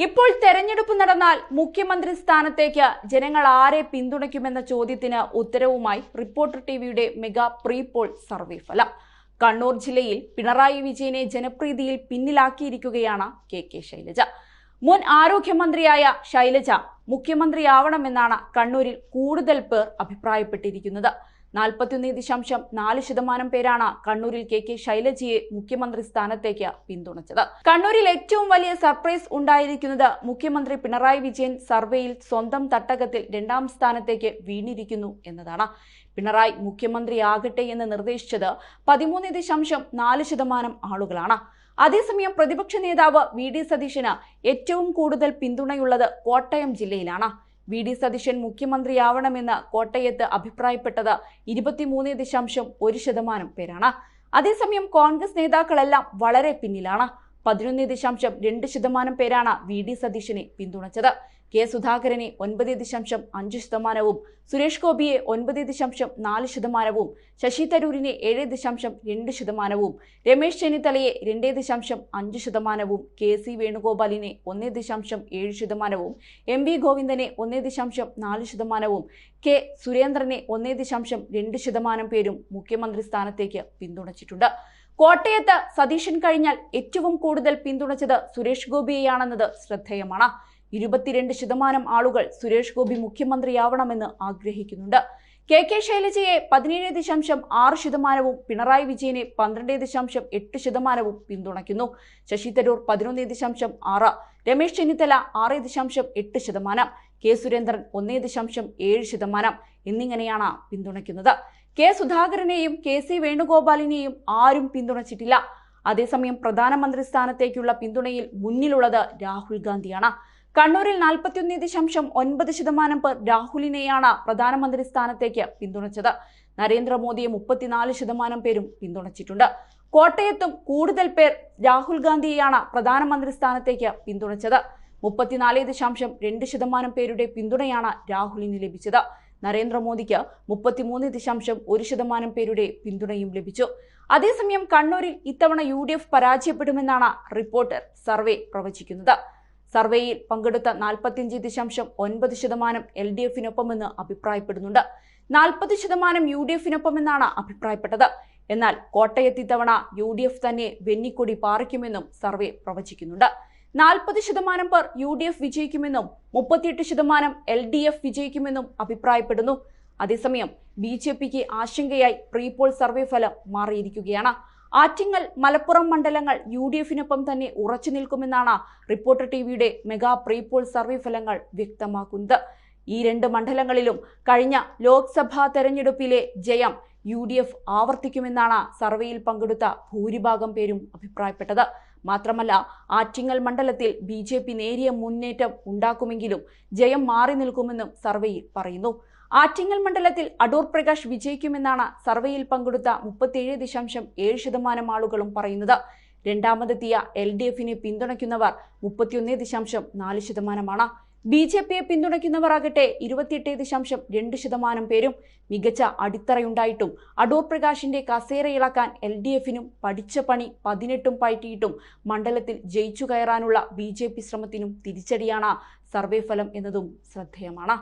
ഇപ്പോൾ തെരഞ്ഞെടുപ്പ് നടന്നാൽ മുഖ്യമന്ത്രി സ്ഥാനത്തേക്ക് ജനങ്ങൾ ആരെ പിന്തുണയ്ക്കുമെന്ന ചോദ്യത്തിന് ഉത്തരവുമായി റിപ്പോർട്ടർ ടിവിയുടെ മെഗാ പ്രീ പോൾ സർവേ ഫലം. കണ്ണൂർ ജില്ലയിൽ പിണറായി വിജയനെ ജനപ്രീതിയിൽ പിന്നിലാക്കിയിരിക്കുകയാണ് കെ ശൈലജ. മുൻ ആരോഗ്യമന്ത്രിയായ ശൈലജ മുഖ്യമന്ത്രിയാവണമെന്നാണ് കണ്ണൂരിൽ കൂടുതൽ പേർ അഭിപ്രായപ്പെട്ടിരിക്കുന്നത്. 41.4% പേരാണ് കണ്ണൂരിൽ കെ ശൈലജയെ മുഖ്യമന്ത്രി സ്ഥാനത്തേക്ക് പിന്തുണച്ചത്. കണ്ണൂരിൽ ഏറ്റവും വലിയ സർപ്രൈസ് ഉണ്ടായിരിക്കുന്നത് മുഖ്യമന്ത്രി പിണറായി വിജയൻ സർവേയിൽ സ്വന്തം തട്ടകത്തിൽ 2ാം സ്ഥാനത്തേക്ക് വീണിരിക്കുന്നു എന്നതാണ്. പിണറായി മുഖ്യമന്ത്രിയാകട്ടെ എന്ന് നിർദ്ദേശിച്ചത് 13.4% ആളുകളാണ്. അതേസമയം പ്രതിപക്ഷ നേതാവ് വി ഡി സതീശന് ഏറ്റവും കൂടുതൽ പിന്തുണയുള്ളത് കോട്ടയം ജില്ലയിലാണ്. വി ഡി സതീശൻ മുഖ്യമന്ത്രിയാവണമെന്ന് കോട്ടയത്ത് അഭിപ്രായപ്പെട്ടത് 23.1% പേരാണ്. അതേസമയം കോൺഗ്രസ് നേതാക്കളെല്ലാം വളരെ പിന്നിലാണ്. 11.2% പേരാണ് വി ഡി സതീശനെ പിന്തുണച്ചത്. കെ സുധാകരനെ 9.5%, സുരേഷ് ഗോപിയെ 9.4%, ശശി തരൂരിനെ 7.2%, രമേശ് ചെന്നിത്തലയെ 2.5%, കെ സി വേണുഗോപാലിനെ 1.7%, എം വി ഗോവിന്ദനെ 1.4%, കെ സുരേന്ദ്രനെ 1.2% പേരും മുഖ്യമന്ത്രി സ്ഥാനത്തേക്ക് പിന്തുണച്ചിട്ടുണ്ട്. കോട്ടയത്ത് സതീശൻ കഴിഞ്ഞാൽ ഏറ്റവും കൂടുതൽ പിന്തുണച്ചത് സുരേഷ് ഗോപിയെയാണെന്നത് ശ്രദ്ധേയമാണ്. 22% ആളുകൾ സുരേഷ് ഗോപി മുഖ്യമന്ത്രിയാവണമെന്ന് ആഗ്രഹിക്കുന്നുണ്ട്. കെ ശൈലജയെ 17.6%, പിണറായി വിജയനെ 12.8% പിന്തുണയ്ക്കുന്നു. ശശി തരൂർ 11.6%, രമേശ് ചെന്നിത്തല 6.8%, കെ സുരേന്ദ്രൻ 1.7% എന്നിങ്ങനെയാണ് പിന്തുണയ്ക്കുന്നത്. കെ സുധാകരനെയും കെ സി വേണുഗോപാലിനെയും ആരും പിന്തുണച്ചിട്ടില്ല. അതേസമയം പ്രധാനമന്ത്രി സ്ഥാനത്തേക്കുള്ള പിന്തുണയിൽ മുന്നിലുള്ളത് രാഹുൽ ഗാന്ധിയാണ്. കണ്ണൂരിൽ 41.9% പേർ രാഹുലിനെയാണ് പ്രധാനമന്ത്രി സ്ഥാനത്തേക്ക് പിന്തുണച്ചത്. നരേന്ദ്രമോദിയെ 34% പേരും പിന്തുണച്ചിട്ടുണ്ട്. കോട്ടയത്തും കൂടുതൽ പേർ രാഹുൽ ഗാന്ധിയെയാണ് പ്രധാനമന്ത്രി സ്ഥാനത്തേക്ക് പിന്തുണച്ചത്. 34.2% പേരുടെ പിന്തുണയാണ് രാഹുലിന് ലഭിച്ചത്. നരേന്ദ്രമോദിക്ക് 33.1% പേരുടെ പിന്തുണയും ലഭിച്ചു. അതേസമയം കണ്ണൂരിൽ ഇത്തവണ UDF പരാജയപ്പെടുമെന്നാണ് റിപ്പോർട്ടർ സർവേ പ്രവചിക്കുന്നത്. സർവേയിൽ പങ്കെടുത്ത 45.9% LDFിനൊപ്പമെന്ന് അഭിപ്രായപ്പെടുന്നുണ്ട്. 40% UDFിനൊപ്പമെന്നാണ് അഭിപ്രായപ്പെട്ടത്. എന്നാൽ കോട്ടയത്ത് ഇത്തവണ UDF തന്നെ വെന്നിക്കൊടി പാറിക്കുമെന്നും സർവേ പ്രവചിക്കുന്നുണ്ട്. 40% പേർ UDF വിജയിക്കുമെന്നും 38% LDF വിജയിക്കുമെന്നും അഭിപ്രായപ്പെടുന്നു. അതേസമയം BJPക്ക് ആശങ്കയായി പ്രീ പോൾ സർവേ ഫലം മാറിയിരിക്കുകയാണ്. ആറ്റിങ്ങൽ, മലപ്പുറം മണ്ഡലങ്ങൾ UDFിനൊപ്പം തന്നെ ഉറച്ചു നിൽക്കുമെന്നാണ് റിപ്പോർട്ടർ ടിവിയുടെ മെഗാ പ്രീ പോൾ സർവേ ഫലങ്ങൾ വ്യക്തമാക്കുന്നത്. ഈ 2 മണ്ഡലങ്ങളിലും കഴിഞ്ഞ ലോക്സഭാ തെരഞ്ഞെടുപ്പിലെ ജയം UDF ആവർത്തിക്കുമെന്നാണ് സർവേയിൽ പങ്കെടുത്ത ഭൂരിഭാഗം പേരും അഭിപ്രായപ്പെട്ടത്. മാത്രമല്ല, ആറ്റിങ്ങൽ മണ്ഡലത്തിൽ BJP നേരിയ മുന്നേറ്റം ഉണ്ടാക്കുമെങ്കിലും ജയം മാറി നിൽക്കുമെന്നും സർവേയിൽ പറയുന്നു. ആറ്റിങ്ങൽ മണ്ഡലത്തിൽ അടൂർ പ്രകാശ് വിജയിക്കുമെന്നാണ് സർവേയിൽ പങ്കെടുത്ത 37.7% ആളുകളും പറയുന്നത്. രണ്ടാമതെത്തിയ LDFിനെ പിന്തുണയ്ക്കുന്നവർ 31.4%. BJPയെ പിന്തുണയ്ക്കുന്നവരാകട്ടെ 28.2% പേരും. മികച്ച അടിത്തറയുണ്ടായിട്ടും അടൂർ പ്രകാശിന്റെ കസേരയിളക്കാൻ LDFിനും പഠിച്ച പണി 18 പയറ്റിയിട്ടും മണ്ഡലത്തിൽ ജയിച്ചു കയറാനുള്ള BJP ശ്രമത്തിനും തിരിച്ചടിയാണ് സർവേ ഫലം എന്നതും ശ്രദ്ധേയമാണ്.